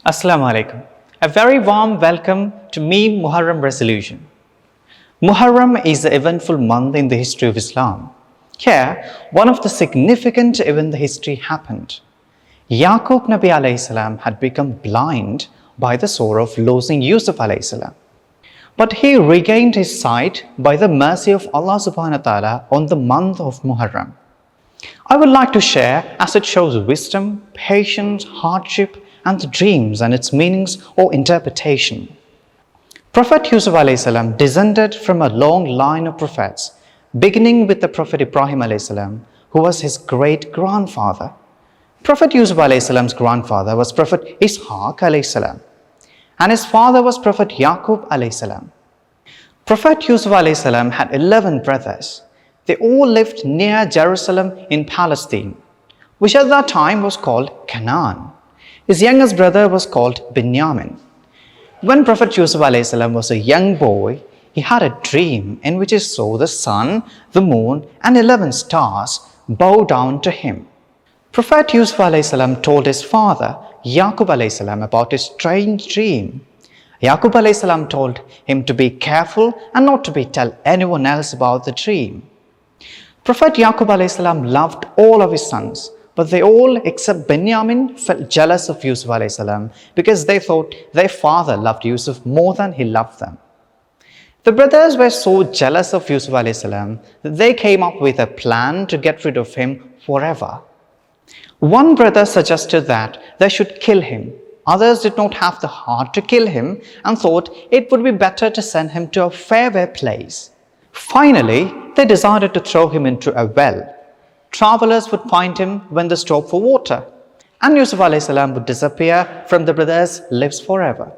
Assalamu alaikum. A very warm welcome to MeeM Muharam resolution. Muharram is the eventful month in the history of Islam. Here, one of the significant events in the history happened. Yaqub Nabi alayhi salam had become blind by the sorrow of losing Yusuf alayhi salam. But he regained his sight by the mercy of Allah subhanahu wa ta'ala on the month of Muharram. I would like to share as it shows wisdom, patience, hardship, and the dreams and its meanings or interpretation. Prophet Yusuf alayhi salam descended from a long line of prophets, beginning with the Prophet Ibrahim alayhi salam, who was his great-grandfather. Prophet Yusuf alayhi salam's grandfather was Prophet Ishaq alayhi salam, and his father was Prophet Yaqub alayhi salam. Prophet Yusuf alayhi salam had 11 brothers. They all lived near Jerusalem in Palestine, which at that time was called Canaan. His youngest brother was called Binyamin. When Prophet Yusuf alayhi salam was a young boy, he had a dream in which he saw the sun, the moon, and 11 stars bow down to him. Prophet Yusuf alayhi salam told his father, Yaqub alayhi salam, about his strange dream. Yaqub alayhi salam told him to be careful and not to tell anyone else about the dream. Prophet Yaqub alayhi salam loved all of his sons, but they all except Binyamin felt jealous of Yusuf alayhi salam because they thought their father loved Yusuf more than he loved them. The brothers were so jealous of Yusuf alayhi salam that they came up with a plan to get rid of him forever. One brother suggested that they should kill him. Others did not have the heart to kill him and thought it would be better to send him to a faraway place. Finally, they decided to throw him into a well. Travelers would find him when they stopped for water, and Yusuf alayhi salam would disappear from the brothers' lives forever.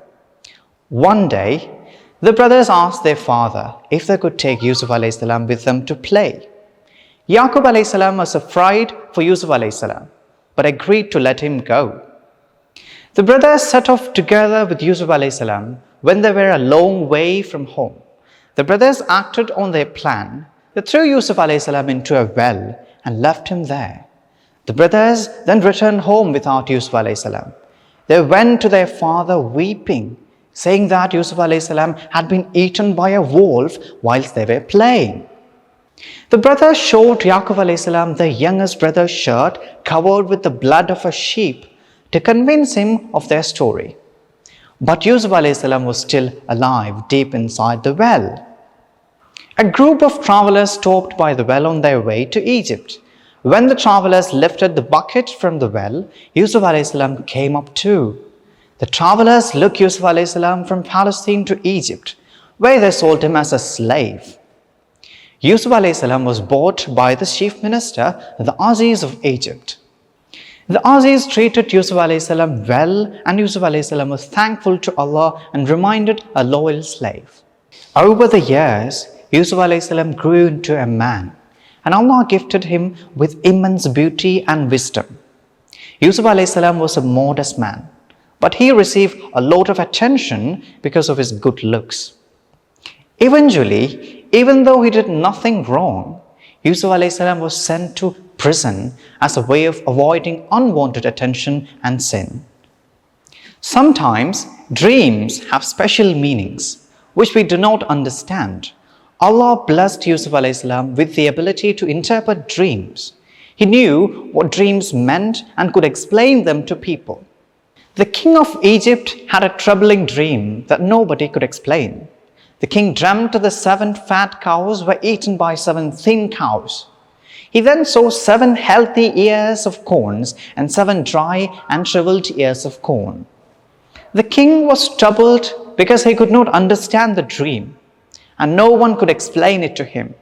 One day, the brothers asked their father if they could take Yusuf alayhi salam with them to play. Yaqub alayhi salam was afraid for Yusuf alayhi salam, but agreed to let him go. The brothers set off together with Yusuf alayhi salam when they were a long way from home. The brothers acted on their plan. They threw Yusuf alayhi salam into a well and left him there. The brothers then returned home without Yusuf alayhi salam. They went to their father weeping, saying that Yusuf alayhi salam had been eaten by a wolf whilst they were playing. The brothers showed Yaqub alayhi salam their youngest brother's shirt covered with the blood of a sheep to convince him of their story. But Yusuf alayhi salam was still alive deep inside the well. A group of travelers stopped by the well on their way to Egypt. When the travelers lifted the bucket from the well, Yusuf alayhi salam came up too. The travelers took Yusuf alayhi salam from Palestine to Egypt, where they sold him as a slave. Yusuf alayhi salam was bought by the chief minister, the Aziz of Egypt. The Aziz treated Yusuf alayhi salam well, and Yusuf alayhi salam was thankful to Allah and remained a loyal slave. Over the years, Yusuf alayhi salam grew into a man, and Allah gifted him with immense beauty and wisdom. Yusuf alayhi salam was a modest man, but he received a lot of attention because of his good looks. Eventually, even though he did nothing wrong, Yusuf alayhi salam was sent to prison as a way of avoiding unwanted attention and sin. Sometimes dreams have special meanings which we do not understand. Allah blessed Yusuf alayhi salam with the ability to interpret dreams. He knew what dreams meant and could explain them to people. The king of Egypt had a troubling dream that nobody could explain. The king dreamt that the 7 fat cows were eaten by 7 thin cows. He then saw 7 healthy ears of corn and 7 dry and shriveled ears of corn. The king was troubled because he could not understand the dream, and no one could explain it to him.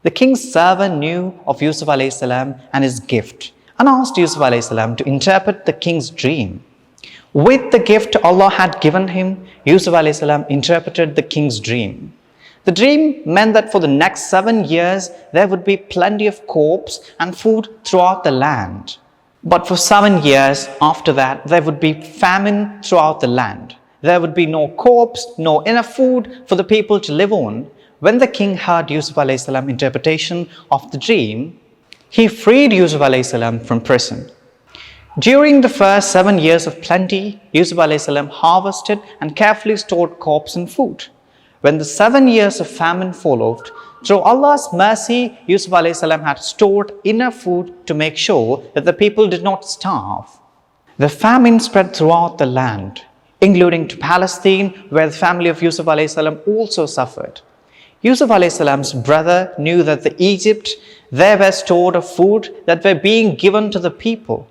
The king's servant knew of Yusuf alayhi salam and his gift, and asked Yusuf alayhi salam to interpret the king's dream. With the gift Allah had given him, Yusuf alayhi salam interpreted the king's dream. The dream meant that for the next 7 years, there would be plenty of crops and food throughout the land. But for 7 years after that, there would be famine throughout the land. There would be no crops, no enough food for the people to live on. When the king heard Yusuf alayhi salam interpretation of the dream, he freed Yusuf alayhi salam from prison. During the first 7 years of plenty, Yusuf alayhi salam harvested and carefully stored crops and food. When the 7 years of famine followed, through Allah's mercy, Yusuf alayhi salam had stored enough food to make sure that the people did not starve. The famine spread throughout the land, including to Palestine, where the family of Yusuf alayhi salam also suffered. Yusuf alayhi salam's brother knew that the Egypt there were stored of food that were being given to the people.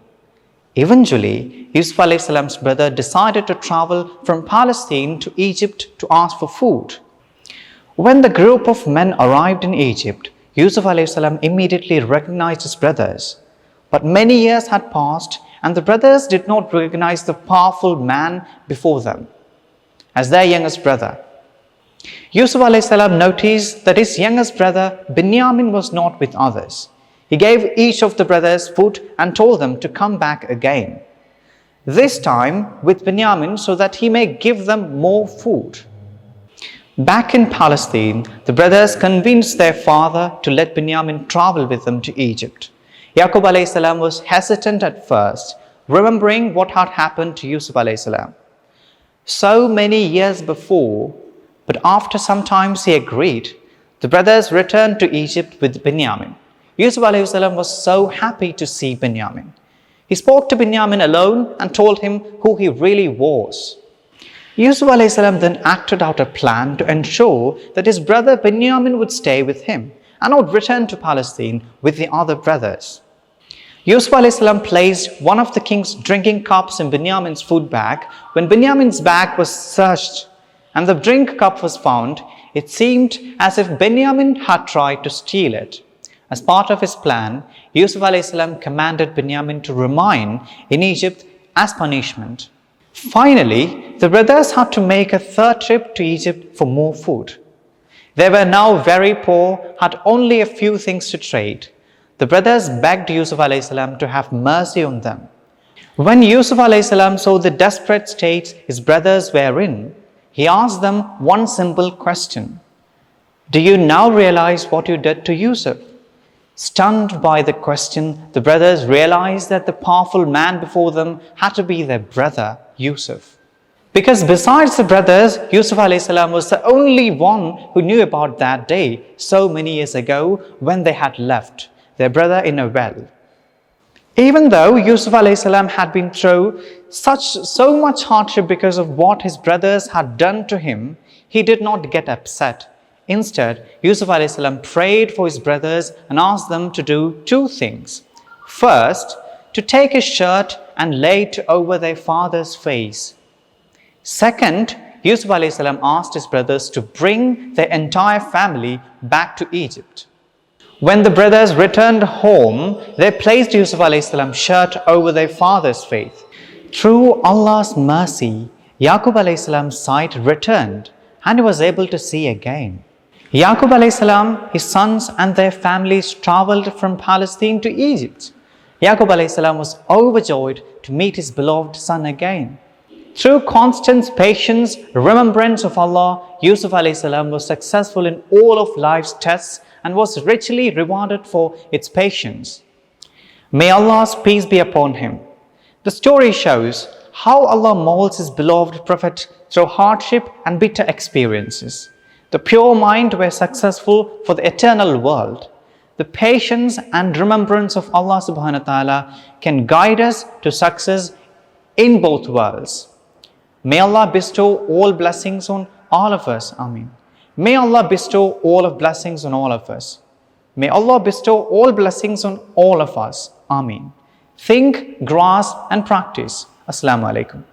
Eventually, Yusuf alayhi salam's brother decided to travel from Palestine to Egypt to ask for food. When the group of men arrived in Egypt, Yusuf alayhi salam immediately recognized his brothers. But many years had passed and the brothers did not recognize the powerful man before them as their youngest brother. Yusuf alayhi salam noticed that his youngest brother Binyamin was not with others. He gave each of the brothers food and told them to come back again. This time with Binyamin so that he may give them more food. Back in Palestine, the brothers convinced their father to let Binyamin travel with them to Egypt. Yaqub alayhi salam was hesitant at first, remembering what had happened to Yusuf alayhi salam so many years before, but after some time he agreed. The brothers returned to Egypt with Binyamin. Yusuf alayhi salam was so happy to see Binyamin. He spoke to Binyamin alone and told him who he really was. Yusuf alayhi salam then acted out a plan to ensure that his brother Binyamin would stay with him and not return to Palestine with the other brothers. Yusuf alayhi salam placed one of the king's drinking cups in Binyamin's food bag. When Binyamin's bag was searched and the drink cup was found, it seemed as if Binyamin had tried to steal it. As part of his plan, Yusuf alayhi salam commanded Binyamin to remain in Egypt as punishment. Finally, the brothers had to make a third trip to Egypt for more food. They were now very poor, had only a few things to trade. The brothers begged Yusuf alayhi salam to have mercy on them. When Yusuf alayhi salam saw the desperate state his brothers were in, he asked them one simple question. Do you now realize what you did to Yusuf? Stunned by the question, the brothers realized that the powerful man before them had to be their brother, Yusuf. Because besides the brothers, Yusuf alayhi salam was the only one who knew about that day so many years ago when they had left their brother in a well. Even though Yusuf alayhi salam had been through so much hardship because of what his brothers had done to him, he did not get upset. Instead, Yusuf alayhi salam prayed for his brothers and asked them to do two things. First, to take his shirt and lay it over their father's face. Second, Yusuf alayhi salam asked his brothers to bring their entire family back to Egypt. When the brothers returned home, they placed Yusuf alayhi salam's shirt over their father's face. Through Allah's mercy, Yaqub alayhi salam's sight returned and he was able to see again. Yaqub alayhi salam, his sons and their families traveled from Palestine to Egypt. Yaqub alayhi salam was overjoyed to meet his beloved son again. Through constant patience, remembrance of Allah, Yusuf alayhi salam was successful in all of life's tests and was richly rewarded for its patience. May Allah's peace be upon him. The story shows how Allah molds his beloved Prophet through hardship and bitter experiences. The pure mind were successful for the eternal world. The patience and remembrance of Allah subhanahu wa ta'ala can guide us to success in both worlds. May Allah bestow all blessings on all of us. Ameen. May Allah bestow all of blessings on all of us. May Allah bestow all blessings on all of us. Ameen. Think, grasp and practice. Assalamu alaikum.